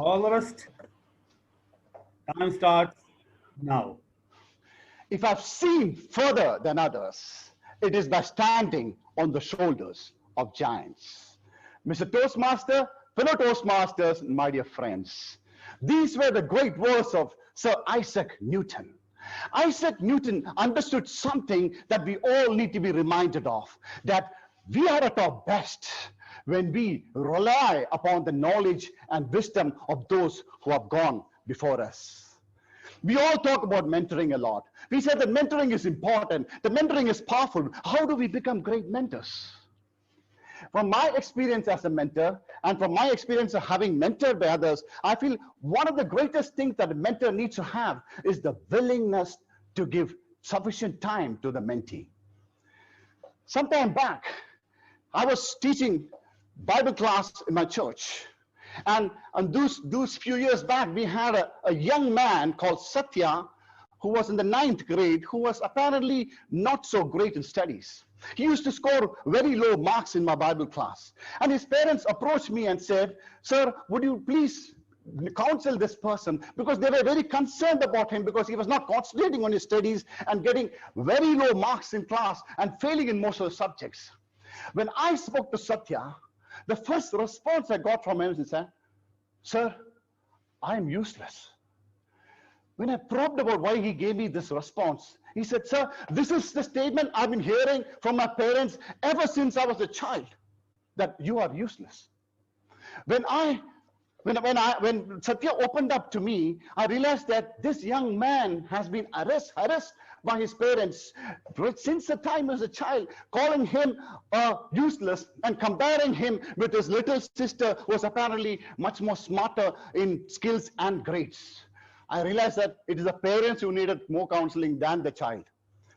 All the rest, time starts now. If I've seen further than others, it is by standing on the shoulders of giants. Mr. Toastmaster, fellow Toastmasters, my dear friends, these were the great words of Sir Isaac Newton. Isaac Newton understood something that we all need to be reminded of, that we are at our best when we rely upon the knowledge and wisdom of those who have gone before us. We all talk about mentoring a lot. We said that mentoring is important, that mentoring is powerful. How do we become great mentors? From my experience as a mentor and from my experience of having mentored by others, I feel one of the greatest things that a mentor needs to have is the willingness to give sufficient time to the mentee. Sometime back, I was teaching Bible class in my church. And those few years back, we had a young man called Satya, who was in the 9th grade, who was apparently not so great in studies. He used to score very low marks in my Bible class. And his parents approached me and said, "Sir, would you please counsel this person?" Because they were very concerned about him because he was not concentrating on his studies and getting very low marks in class and failing in most of the subjects. When I spoke to Satya, the first response I got from him is, "Sir, I am useless." When I probed about why he gave me this response, he said, "Sir, this is the statement I've been hearing from my parents ever since I was a child, that you are useless." When Satya opened up to me, I realized that this young man has been harassed by his parents since the time as a child, calling him useless and comparing him with his little sister, who was apparently much more smarter in skills and grades. I realized that it is the parents who needed more counseling than the child.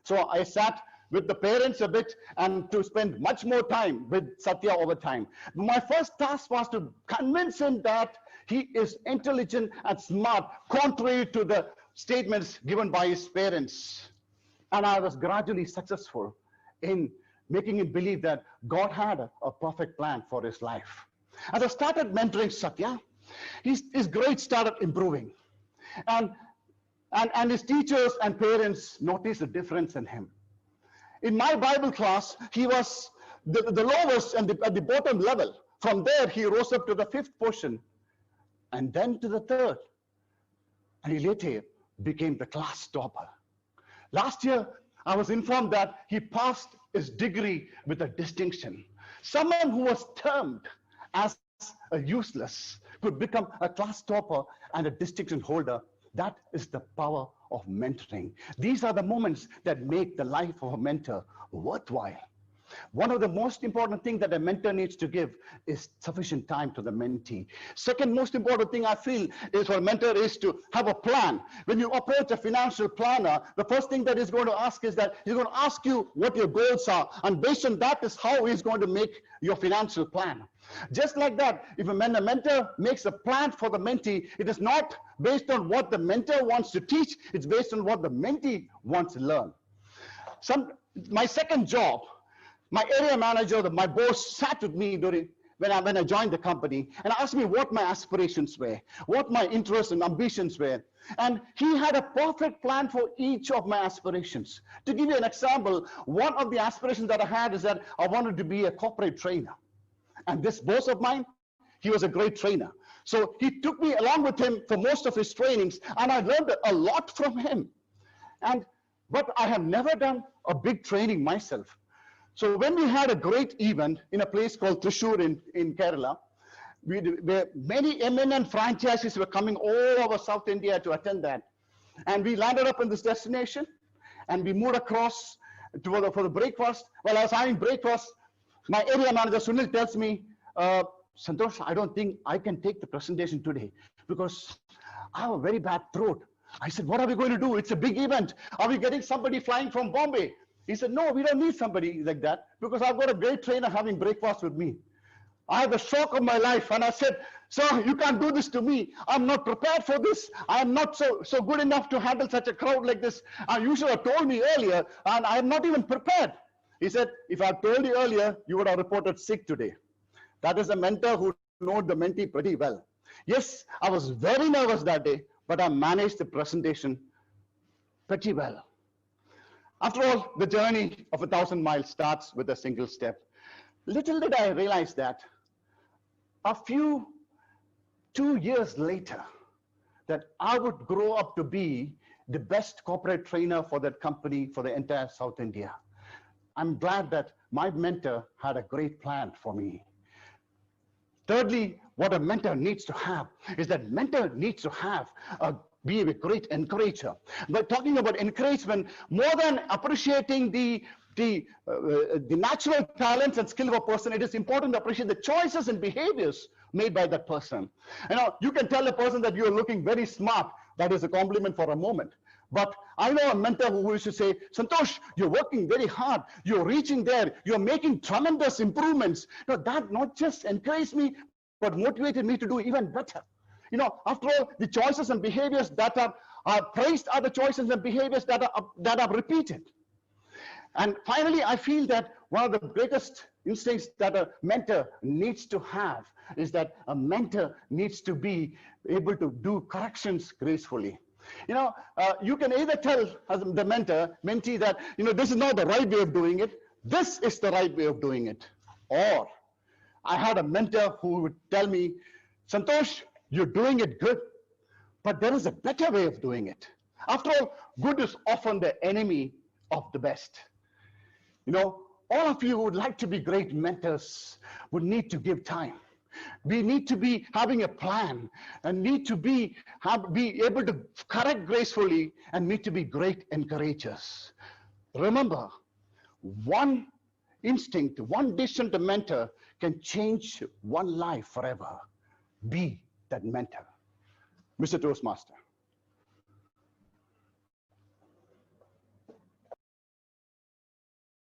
So I sat with the parents a bit and to spend much more time with Satya over time. My first task was to convince him that he is intelligent and smart, contrary to the statements given by his parents. And I was gradually successful in making him believe that God had a perfect plan for his life. As I started mentoring Satya, his grades started improving. And his teachers and parents noticed a difference in him. In my Bible class, he was the lowest and at the bottom level. From there, he rose up to the 5th position and then to the 3rd. And he later became the class topper. Last year, I was informed that he passed his degree with a distinction. Someone who was termed as a useless could become a class topper and a distinction holder. That is the power of mentoring. These are the moments that make the life of a mentor worthwhile. One of the most important things that a mentor needs to give is sufficient time to the mentee. Second most important thing I feel is for a mentor is to have a plan. When you approach a financial planner, the first thing that he's going to ask is that he's going to ask you what your goals are. And based on that is how he's going to make your financial plan. Just like that, if a mentor makes a plan for the mentee, it is not based on what the mentor wants to teach, it's based on what the mentee wants to learn. My second job, my area manager, my boss sat with me when I joined the company and asked me what my aspirations were, what my interests and ambitions were. And he had a perfect plan for each of my aspirations. To give you an example, one of the aspirations that I had is that I wanted to be a corporate trainer. And this boss of mine, he was a great trainer. So he took me along with him for most of his trainings, and I learned a lot from him. But I have never done a big training myself. So when we had a great event in a place called Thrissur in Kerala, where many eminent franchises were coming all over South India to attend that. And we landed up in this destination, and we moved across for the breakfast. While I was having breakfast, my area manager, Sunil, tells me, "Santosh, I don't think I can take the presentation today because I have a very bad throat." I said, "What are we going to do? It's a big event. Are we getting somebody flying from Bombay?" He said, "No, we don't need somebody like that because I've got a great trainer having breakfast with me." I had the shock of my life, and I said, "Sir, you can't do this to me. I'm not prepared for this. I'm not so good enough to handle such a crowd like this. You should have told me earlier, and I'm not even prepared." He said, "If I told you earlier, you would have reported sick today." That is a mentor who knows the mentee pretty well. Yes, I was very nervous that day, but I managed the presentation pretty well. After all, the journey of 1,000 miles starts with a single step. Little did I realize that a few 2 years later, that I would grow up to be the best corporate trainer for that company for the entire South India. I'm glad that my mentor had a great plan for me. Thirdly, what a mentor needs to have is that mentor needs to have be a great encourager. But talking about encouragement, more than appreciating the natural talents and skill of a person, it is important to appreciate the choices and behaviors made by that person. You can tell a person that you're looking very smart. That is a compliment for a moment. But I know a mentor who used to say, Santosh, you're working very hard. You're reaching there. You're making tremendous improvements. That not just encouraged me, but motivated me to do even better. After all, the choices and behaviors that are praised are the choices and behaviors that are repeated. And finally, I feel that one of the greatest instincts that a mentor needs to have is that a mentor needs to be able to do corrections gracefully. You can either tell the mentee that, this is not the right way of doing it. This is the right way of doing it. Or I had a mentor who would tell me, Santosh, you're doing it good, but there is a better way of doing it. After all, good is often the enemy of the best. All of you who would like to be great mentors would need to give time. We need to be having a plan and need to be able to correct gracefully and need to be great encouragers. Remember, one instinct, one decision to mentor can change one life forever. Be that mentor. Mr. Toastmaster.